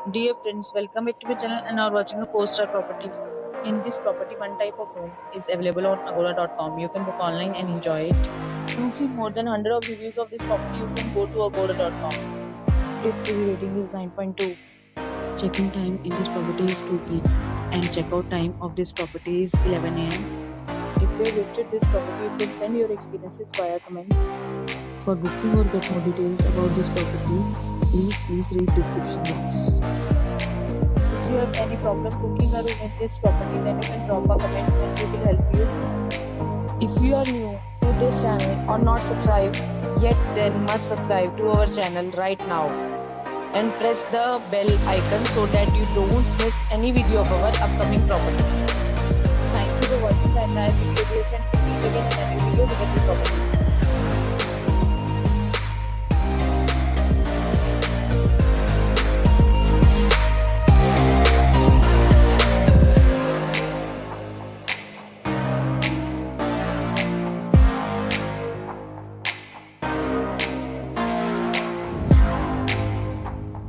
Dear friends, welcome back to my channel and are watching a 4-star property. In this property, one type of home is available on agoda.com. You can book online and enjoy it. To see more than 100 of reviews of this property, you can go to agoda.com. Its review rating is 9.2. Check-in time in this property is 2 p.m. and check-out time of this property is 11 a.m. If you have visited this property, you can send your experiences via comments. For booking or get more details about this property, please read description box. If you have any problem booking a room in this property, then you can drop a comment and we will help you. If you are new to this channel or not subscribed yet, then must subscribe to our channel right now and press the bell icon so that you don't miss any video of our upcoming property. Thank you for watching the entire video. Dear friends, we meet again in a new video with a new property.